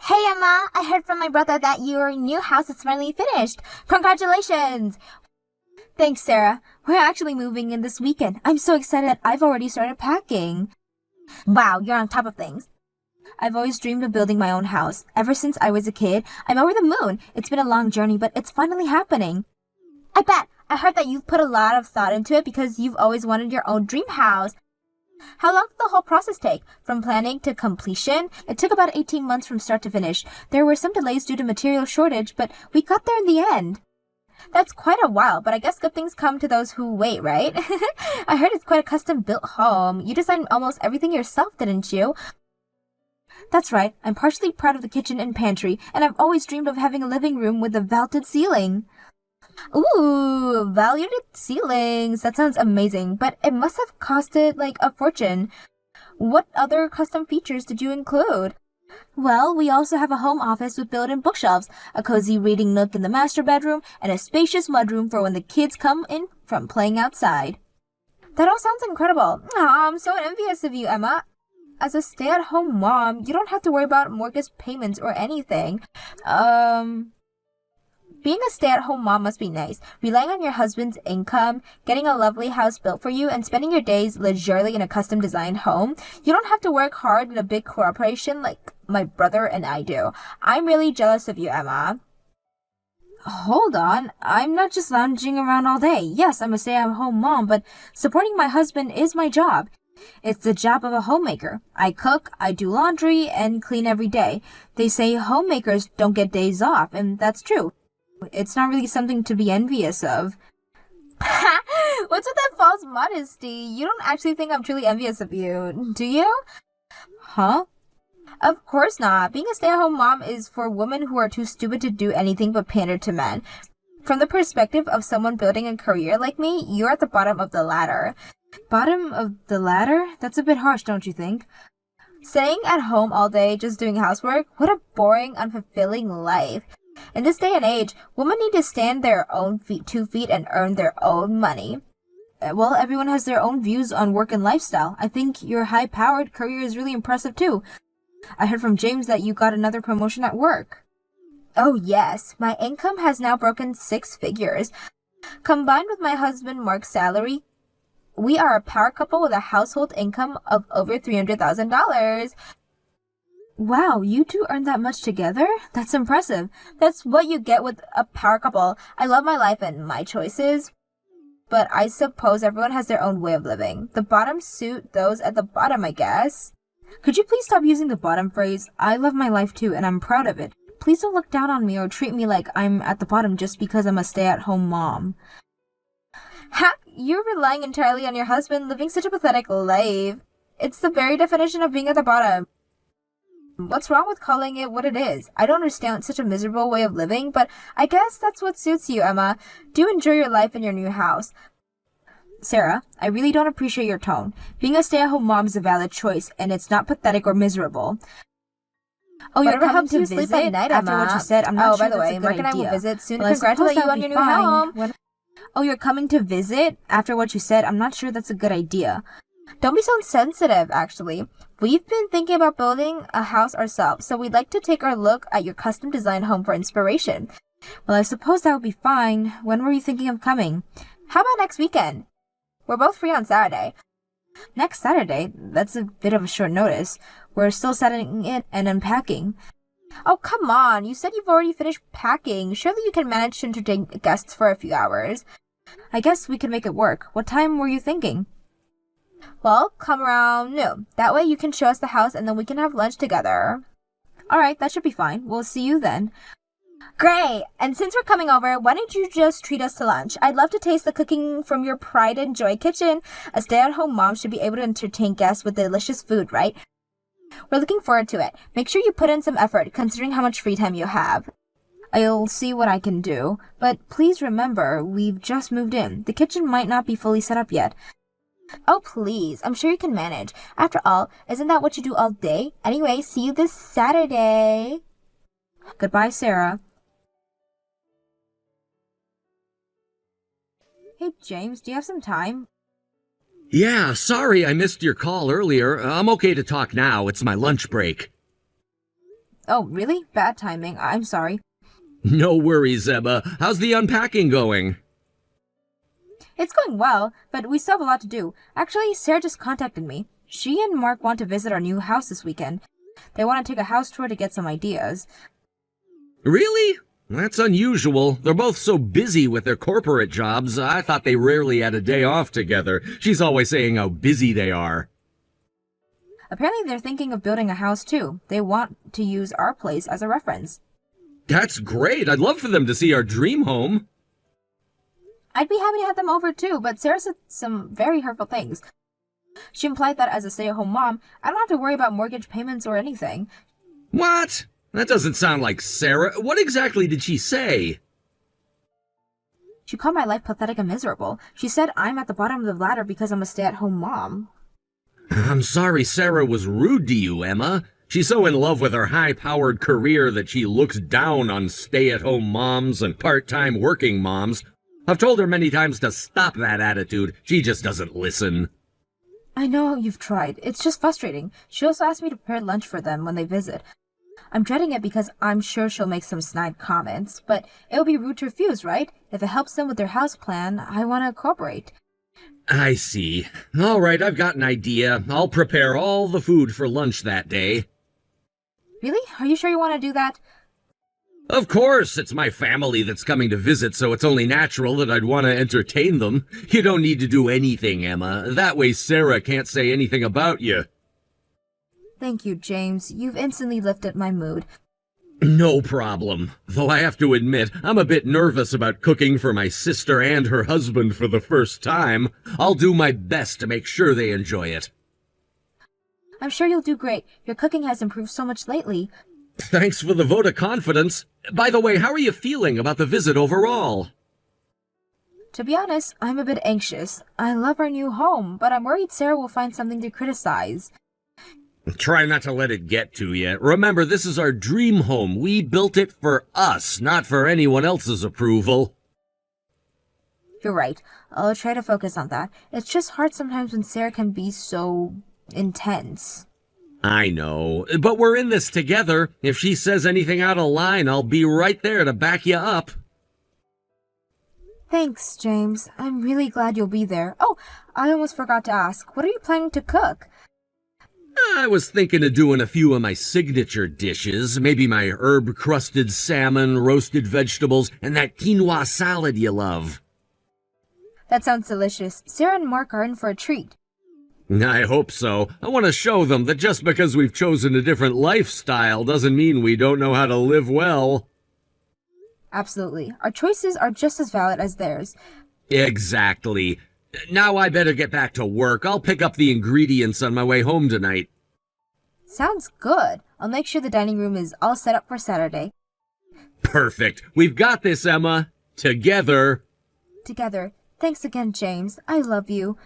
Hey Emma, I heard from my brother that your new house is finally finished. Congratulations! Thanks, Sarah. We're actually moving in this weekend. I'm so excited that I've already started packing. Wow, you're on top of things. I've always dreamed of building my own house. Ever since I was a kid, I'm over the moon. It's been a long journey, but it's finally happening. I bet. I heard that you've put a lot of thought into it because you've always wanted your own dream house. How long did the whole process take? From planning to completion? It took about 18 months from start to finish. There were some delays due to material shortage, but we got there in the end. That's quite a while, but I guess good things come to those who wait, right? I heard it's quite a custom-built home. You designed almost everything yourself, didn't you? That's right. I'm partially proud of the kitchen and pantry, and I've always dreamed of having a living room with a vaulted ceiling. Ooh, valued ceilings. That sounds amazing, but it must have costed like a fortune. What other custom features did you include? Well, we also have a home office with built-in bookshelves, a cozy reading nook in the master bedroom, and a spacious mudroom for when the kids come in from playing outside. That all sounds incredible. Aw, I'm so envious of you, Emma. As a stay-at-home mom, you don't have to worry about mortgage payments or anything. Being a stay-at-home mom must be nice. Relying on your husband's income, getting a lovely house built for you, and spending your days leisurely in a custom-designed home. You don't have to work hard in a big corporation like my brother and I do. I'm really jealous of you, Emma. Hold on. I'm not just lounging around all day. Yes, I'm a stay-at-home mom, but supporting my husband is my job. It's the job of a homemaker. I cook, I do laundry, and clean every day. They say homemakers don't get days off, and that's true. It's not really something to be envious of. What's with that false modesty? You don't actually think I'm truly envious of you, do you? Huh? Of course not. Being a stay-at-home mom is for women who are too stupid to do anything but pander to men. From the perspective of someone building a career like me, you're at the bottom of the ladder. Bottom of the ladder? That's a bit harsh, don't you think? Staying at home all day just doing housework? What a boring, unfulfilling life. In this day and age, women need to stand their own 2 feet and earn their own money. Well, everyone has their own views on work and lifestyle. I think your high-powered career is really impressive too. I heard from James that you got another promotion at work. Oh yes, my income has now broken 6 figures. Combined with my husband Mark's salary, we are a power couple with a household income of over $300,000. Wow, you two earn that much together? That's impressive. That's what you get with a power couple. I love my life and my choices, but I suppose everyone has their own way of living. The bottoms suit those at the bottom, I guess. Could you please stop using the bottom phrase? I love my life too, and I'm proud of it. Please don't look down on me or treat me like I'm at the bottom just because I'm a stay-at-home mom. Ha! You're relying entirely on your husband living such a pathetic life. It's the very definition of being at the bottom. What's wrong with calling it what it is? I don't understand such a miserable way of living, but I guess that's what suits you, Emma. Do enjoy your life in your new house. Sarah, I really don't appreciate your tone. Being a stay-at-home mom is a valid choice, and it's not pathetic or miserable. Oh, you're coming to visit at night, after what you said? I'm not sure that's a good idea. Mark and I will visit soon to congratulate you on your new home. Oh, you're coming to visit? After what you said, I'm not sure that's a good idea. Don't be so insensitive, actually. We've been thinking about building a house ourselves, so we'd like to take our look at your custom-designed home for inspiration. Well, I suppose that would be fine. When were you thinking of coming? How about next weekend? We're both free on Saturday. Next Saturday? That's a bit of a short notice. We're still setting it and unpacking. Oh, come on. You said you've already finished packing. Surely you can manage to entertain guests for a few hours. I guess we could make it work. What time were you thinking? Well, come around noon. That way you can show us the house and then we can have lunch together. Alright, that should be fine. We'll see you then. Great! And since we're coming over, why don't you just treat us to lunch? I'd love to taste the cooking from your Pride and Joy kitchen. A stay-at-home mom should be able to entertain guests with delicious food, right? We're looking forward to it. Make sure you put in some effort, considering how much free time you have. I'll see what I can do, but please remember, we've just moved in. The kitchen might not be fully set up yet. Oh, please. I'm sure you can manage. After all, isn't that what you do all day? Anyway, see you this Saturday. Goodbye, Sarah. Hey, James, do you have some time? Yeah, sorry I missed your call earlier. I'm okay to talk now. It's my lunch break. Oh, really? Bad timing. I'm sorry. No worries, Emma. How's the unpacking going? It's going well, but we still have a lot to do. Actually, Sarah just contacted me. She and Mark want to visit our new house this weekend. They want to take a house tour to get some ideas. Really? That's unusual. They're both so busy with their corporate jobs, I thought they rarely had a day off together. She's always saying how busy they are. Apparently, they're thinking of building a house too. They want to use our place as a reference. That's great. I'd love for them to see our dream home. I'd be happy to have them over too, but Sarah said some very hurtful things. She implied that as a stay-at-home mom, I don't have to worry about mortgage payments or anything. What? That doesn't sound like Sarah. What exactly did she say? She called my life pathetic and miserable. She said I'm at the bottom of the ladder because I'm a stay-at-home mom. I'm sorry Sarah was rude to you, Emma. She's so in love with her high-powered career that she looks down on stay-at-home moms and part-time working moms. I've told her many times to stop that attitude. She just doesn't listen. I know you've tried. It's just frustrating. She also asked me to prepare lunch for them when they visit. I'm dreading it because I'm sure she'll make some snide comments, but it would be rude to refuse, right? If it helps them with their house plan, I want to cooperate. I see. All right, I've got an idea. I'll prepare all the food for lunch that day. Really? Are you sure you want to do that? Of course, it's my family that's coming to visit, so it's only natural that I'd want to entertain them. You don't need to do anything, Emma. That way Sarah can't say anything about you. Thank you, James. You've instantly lifted my mood. No problem. Though I have to admit, I'm a bit nervous about cooking for my sister and her husband for the first time. I'll do my best to make sure they enjoy it. I'm sure you'll do great. Your cooking has improved so much lately. Thanks for the vote of confidence. By the way, how are you feeling about the visit overall? To be honest, I'm a bit anxious. I love our new home, but I'm worried Sarah will find something to criticize. Try not to let it get to you. Remember, this is our dream home. We built it for us, not for anyone else's approval. You're right. I'll try to focus on that. It's just hard sometimes when Sarah can be so intense. I know, but we're in this together. If she says anything out of line, I'll be right there to back you up. Thanks, James. I'm really glad you'll be there. Oh, I almost forgot to ask. What are you planning to cook? I was thinking of doing a few of my signature dishes, maybe my herb-crusted salmon, roasted vegetables, and that quinoa salad you love. That sounds delicious. Sarah and Mark are in for a treat. I hope so. I want to show them that just because we've chosen a different lifestyle doesn't mean we don't know how to live well. Absolutely. Our choices are just as valid as theirs. Exactly. Now I better get back to work. I'll pick up the ingredients on my way home tonight. Sounds good. I'll make sure the dining room is all set up for Saturday. Perfect. We've got this, Emma. Together. Together. Thanks again, James. I love you.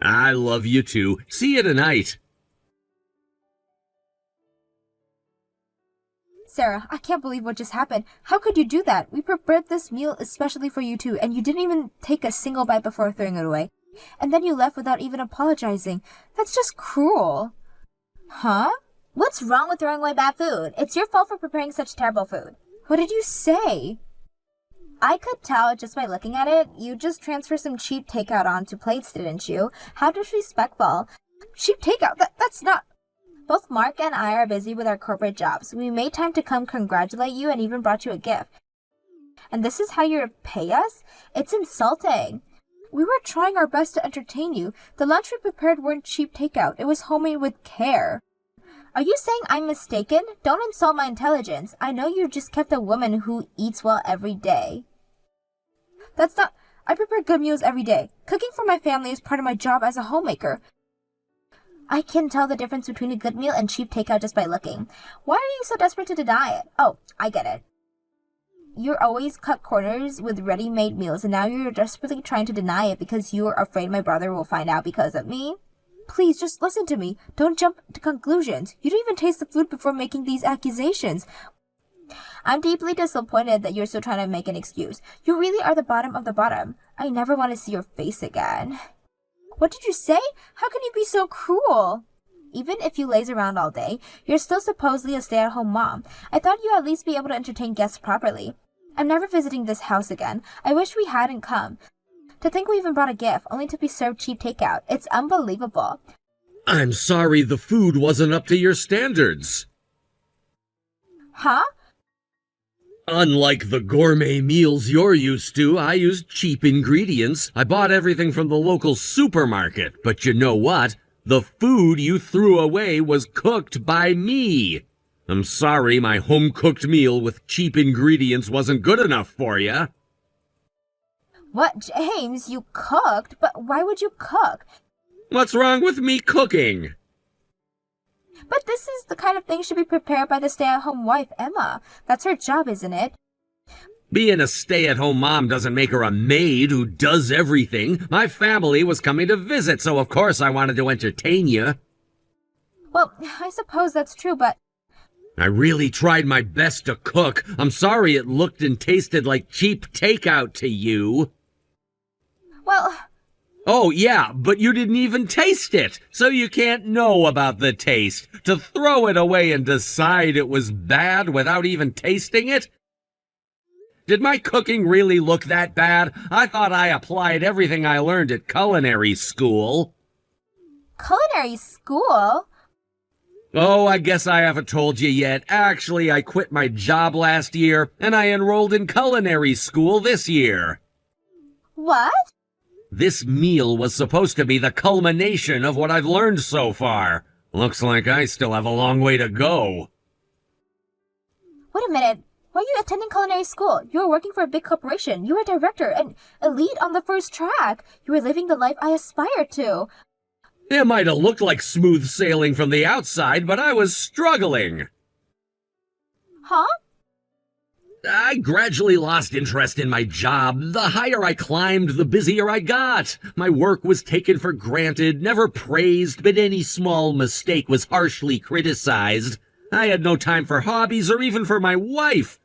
I love you too. See you tonight. Sarah, I can't believe what just happened. How could you do that? We prepared this meal especially for you two, and you didn't even take a single bite before throwing it away. And then you left without even apologizing. That's just cruel. Huh? What's wrong with throwing away bad food? It's your fault for preparing such terrible food. What did you say? I could tell just by looking at it. You just transferred some cheap takeout onto plates, didn't you? How disrespectful. Cheap takeout? That's not... Both Mark and I are busy with our corporate jobs. We made time to come congratulate you and even brought you a gift. And this is how you're to pay us? It's insulting. We were trying our best to entertain you. The lunch we prepared weren't cheap takeout. It was homemade with care. Are you saying I'm mistaken? Don't insult my intelligence. I know you just kept a woman who eats well every day. That's not... I prepare good meals every day. Cooking for my family is part of my job as a homemaker. I can tell the difference between a good meal and cheap takeout just by looking. Why are you so desperate to deny it? Oh, I get it. You're always cut corners with ready-made meals, and now you're desperately trying to deny it because you're afraid my brother will find out because of me? Please, just listen to me. Don't jump to conclusions. You didn't even taste the food before making these accusations. I'm deeply disappointed that you're still trying to make an excuse. You really are the bottom of the bottom. I never want to see your face again. What did you say? How can you be so cruel? even if you laze around all day, you're still supposedly a stay-at-home mom. I thought you'd at least be able to entertain guests properly. I'm never visiting this house again. I wish we hadn't come. To think we even brought a gift, only to be served cheap takeout. It's unbelievable. I'm sorry the food wasn't up to your standards. Huh? Unlike the gourmet meals you're used to, I used cheap ingredients. I bought everything from the local supermarket. But you know what? The food you threw away was cooked by me. I'm sorry my home-cooked meal with cheap ingredients wasn't good enough for you. What, James? You cooked? But why would you cook? What's wrong with me cooking? But this is the kind of thing should be prepared by the stay-at-home wife, Emma. That's her job, isn't it? Being a stay-at-home mom doesn't make her a maid who does everything. My family was coming to visit, so of course I wanted to entertain you. Well, I suppose that's true, but... I really tried my best to cook. I'm sorry it looked and tasted like cheap takeout to you. Well... Oh, yeah, but you didn't even taste it, so you can't know about the taste. To throw it away and decide it was bad without even tasting it? Did my cooking really look that bad? I thought I applied everything I learned at culinary school. Culinary school? Oh, I guess I haven't told you yet. Actually, I quit my job last year, and I enrolled in culinary school this year. What? This meal was supposed to be the culmination of what I've learned so far. Looks like I still have a long way to go. Wait a minute. Why are you attending culinary school? You were working for a big corporation. You were a director and elite on the first track. You were living the life I aspired to. It might have looked like smooth sailing from the outside, but I was struggling. Huh? I gradually lost interest in my job. The higher I climbed, the busier I got. My work was taken for granted, never praised, but any small mistake was harshly criticized. I had no time for hobbies or even for my wife.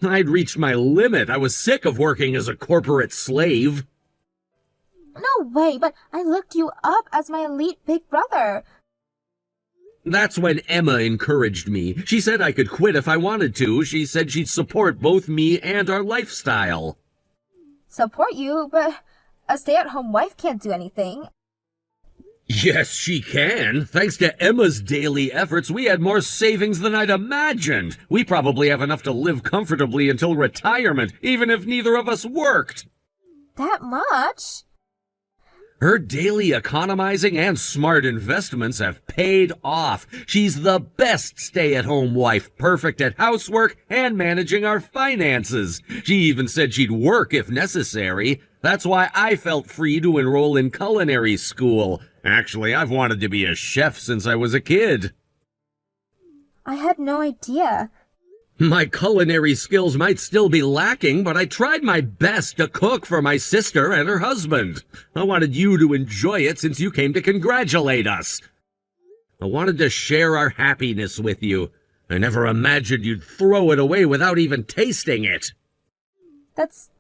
I'd reached my limit. I was sick of working as a corporate slave. No way, but I looked you up as my elite big brother. That's when Emma encouraged me. She said I could quit if I wanted to. She said she'd support both me and our lifestyle. Support you? But a stay-at-home wife can't do anything. Yes, she can. Thanks to Emma's daily efforts, we had more savings than I'd imagined. We probably have enough to live comfortably until retirement, even if neither of us worked. That much? Her daily economizing and smart investments have paid off. She's the best stay-at-home wife, perfect at housework and managing our finances. She even said she'd work if necessary. That's why I felt free to enroll in culinary school. Actually, I've wanted to be a chef since I was a kid. I had no idea. My culinary skills might still be lacking, but I tried my best to cook for my sister and her husband. I wanted you to enjoy it since you came to congratulate us. I wanted to share our happiness with you. I never imagined you'd throw it away without even tasting it. That's,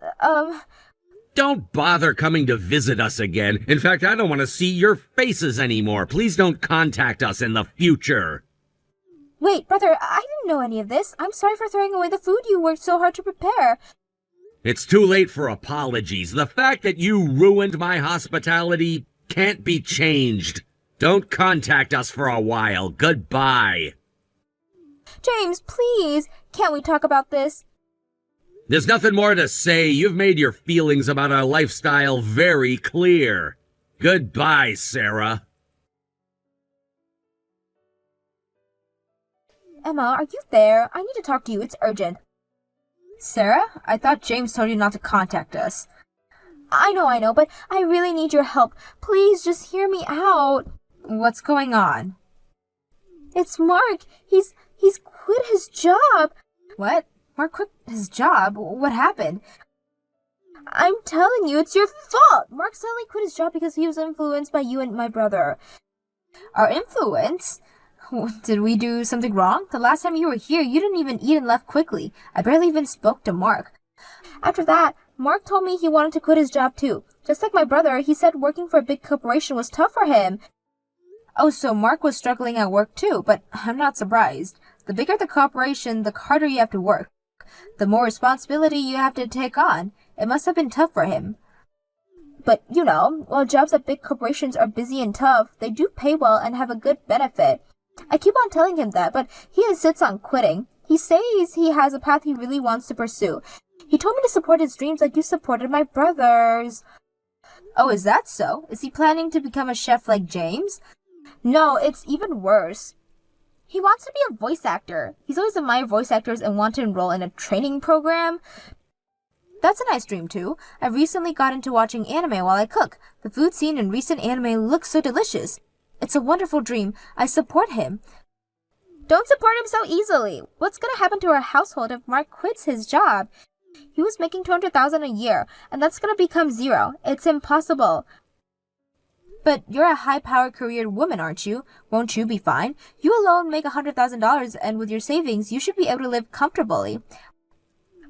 Don't bother coming to visit us again. In fact, I don't want to see your faces anymore. Please don't contact us in the future. Wait, brother, I didn't know any of this. I'm sorry for throwing away the food you worked so hard to prepare. It's too late for apologies. The fact that you ruined my hospitality can't be changed. Don't contact us for a while. Goodbye. James, please, can't we talk about this? There's nothing more to say. You've made your feelings about our lifestyle very clear. Goodbye, Sarah. Emma, are you there? I need to talk to you. It's urgent. Sarah? I thought James told you not to contact us. I know, but I really need your help. Please, just hear me out. What's going on? It's Mark. He's quit his job. What? Mark quit his job? What happened? I'm telling you, it's your fault. Mark suddenly quit his job because he was influenced by you and my brother. Our influence? Did we do something wrong? The last time you were here, you didn't even eat and left quickly. I barely even spoke to Mark. After that, Mark told me he wanted to quit his job too. Just like my brother, he said working for a big corporation was tough for him. Oh, so Mark was struggling at work too, but I'm not surprised. The bigger the corporation, the harder you have to work. The more responsibility you have to take on. It must have been tough for him. But, while jobs at big corporations are busy and tough, they do pay well and have a good benefit. I keep on telling him that, but he insists on quitting. He says he has a path he really wants to pursue. He told me to support his dreams like you supported my brother's. Oh, is that so? Is he planning to become a chef like James? No, it's even worse. He wants to be a voice actor. He's always admired voice actors and want to enroll in a training program. That's a nice dream, too. I recently got into watching anime while I cook. The food scene in recent anime looks so delicious. It's a wonderful dream. I support him. Don't support him so easily. What's going to happen to our household if Mark quits his job? He was making $200,000 a year, and that's going to become zero. It's impossible. But you're a high-powered career woman, aren't you? Won't you be fine? You alone make $100,000, and with your savings, you should be able to live comfortably.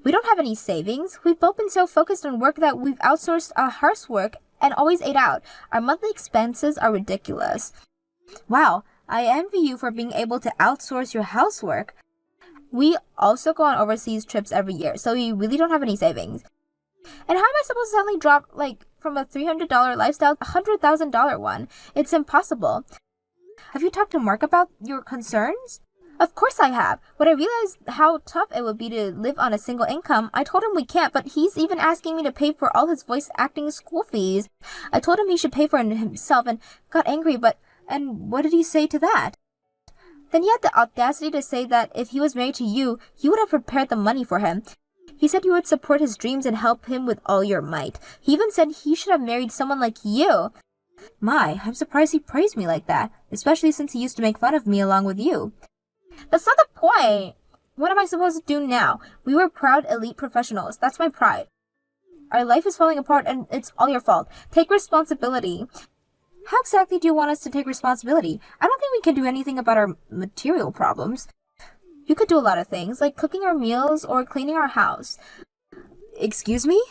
We don't have any savings. We've both been so focused on work that we've outsourced our housework and always ate out. Our monthly expenses are ridiculous. Wow, I envy you for being able to outsource your housework. We also go on overseas trips every year, so we really don't have any savings. And how am I supposed to suddenly drop, from a $300 lifestyle to a $100,000 one? It's impossible. Have you talked to Mark about your concerns? Of course I have. When I realized how tough it would be to live on a single income, I told him we can't, but he's even asking me to pay for all his voice acting school fees. I told him he should pay for it himself and got angry, and what did he say to that? Then he had the audacity to say that if he was married to you, you would have prepared the money for him. He said you would support his dreams and help him with all your might. He even said he should have married someone like you. My, I'm surprised he praised me like that, especially since he used to make fun of me along with you. That's not the point. What am I supposed to do now? We were proud elite professionals. That's my pride. Our life is falling apart and it's all your fault. Take responsibility. How exactly do you want us to take responsibility? I don't think we can do anything about our material problems. You could do a lot of things, like cooking our meals or cleaning our house. Excuse me?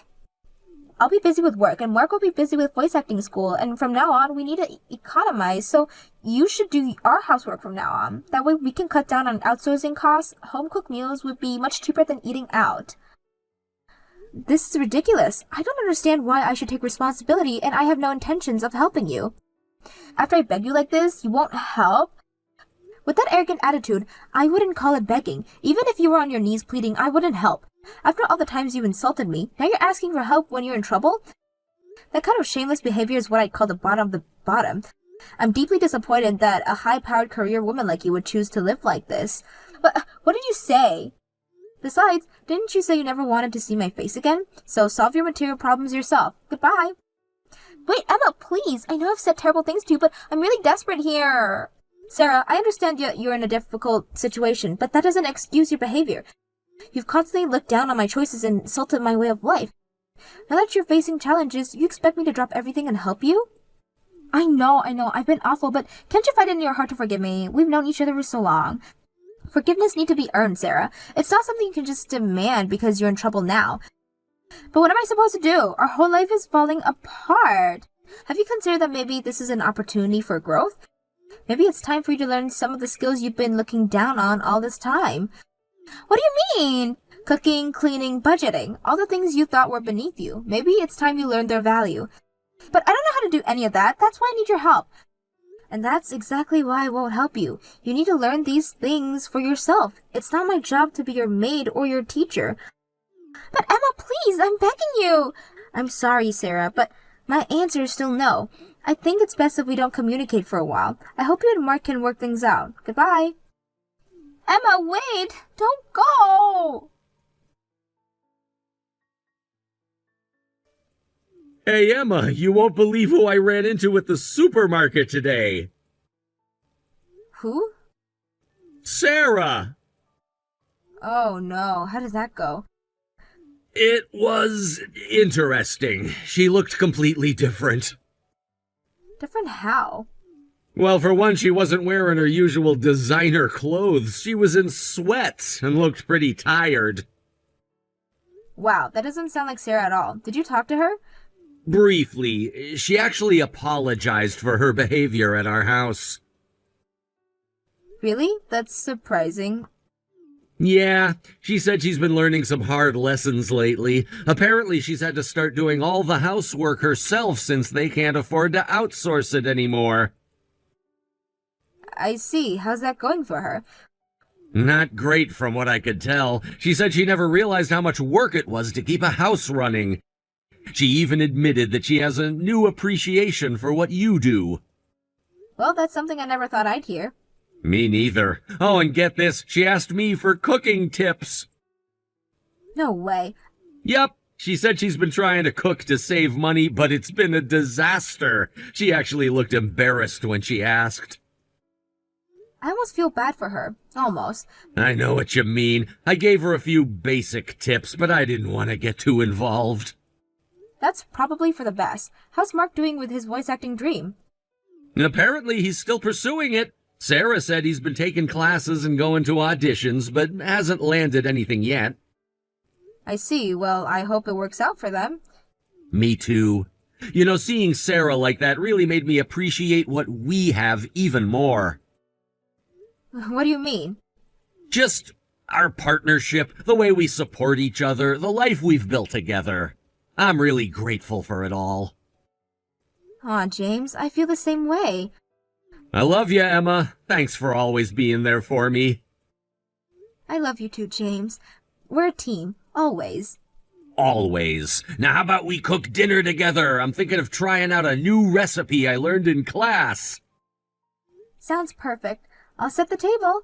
I'll be busy with work, and Mark will be busy with voice acting school, and from now on, we need to economize, so you should do our housework from now on. That way we can cut down on outsourcing costs. Home-cooked meals would be much cheaper than eating out. This is ridiculous. I don't understand why I should take responsibility, and I have no intentions of helping you. After I beg you like this, you won't help? With that arrogant attitude, I wouldn't call it begging. Even if you were on your knees pleading, I wouldn't help. After all the times you insulted me, now you're asking for help when you're in trouble? That kind of shameless behavior is what I'd call the bottom of the bottom. I'm deeply disappointed that a high-powered career woman like you would choose to live like this. But what did you say? Besides, didn't you say you never wanted to see my face again? So solve your material problems yourself. Goodbye. Wait, Emma, please. I know I've said terrible things to you, but I'm really desperate here. Sarah, I understand you're in a difficult situation, but that doesn't excuse your behavior. You've constantly looked down on my choices and insulted my way of life. Now that you're facing challenges, you expect me to drop everything and help you? I know, I've been awful, but can't you find it in your heart to forgive me? We've known each other for so long. Forgiveness needs to be earned, Sarah. It's not something you can just demand because you're in trouble now. But what am I supposed to do? Our whole life is falling apart. Have you considered that maybe this is an opportunity for growth? Maybe it's time for you to learn some of the skills you've been looking down on all this time. What do you mean? Cooking, cleaning, budgeting, all the things you thought were beneath you. Maybe it's time you learned their value. But I don't know how to do any of that. That's why I need your help. And that's exactly why I won't help you. You need to learn these things for yourself. It's not my job to be your maid or your teacher. But Emma, please, I'm begging you. I'm sorry, Sarah, but my answer is still no. I think it's best if we don't communicate for a while. I hope you and Mark can work things out. Goodbye. Emma, wait! Don't go! Hey, Emma, you won't believe who I ran into at the supermarket today. Who? Sarah! Oh no, how did that go? It was interesting. She looked completely different. Different how? Well, for one, she wasn't wearing her usual designer clothes. She was in sweats and looked pretty tired. Wow, that doesn't sound like Sarah at all. Did you talk to her? Briefly, she actually apologized for her behavior at our house. Really? That's surprising. Yeah, she said she's been learning some hard lessons lately. Apparently, she's had to start doing all the housework herself since they can't afford to outsource it anymore. I see. How's that going for her? Not great from what I could tell. She said she never realized how much work it was to keep a house running. She even admitted that she has a new appreciation for what you do. Well, that's something I never thought I'd hear. Me neither. Oh, and get this, she asked me for cooking tips. No way. Yep, she said she's been trying to cook to save money, but it's been a disaster. She actually looked embarrassed when she asked. I almost feel bad for her. Almost. I know what you mean. I gave her a few basic tips, but I didn't want to get too involved. That's probably for the best. How's Mark doing with his voice acting dream? Apparently, he's still pursuing it. Sarah said he's been taking classes and going to auditions, but hasn't landed anything yet. I see. Well, I hope it works out for them. Me too. You know, seeing Sarah like that really made me appreciate what we have even more. What do you mean? Just our partnership, the way we support each other, the life we've built together. I'm really grateful for it all. Aw, James, I feel the same way. I love you, Emma. Thanks for always being there for me. I love you too, James. We're a team, always. Always. Now how about we cook dinner together? I'm thinking of trying out a new recipe I learned in class. Sounds perfect. I'll set the table.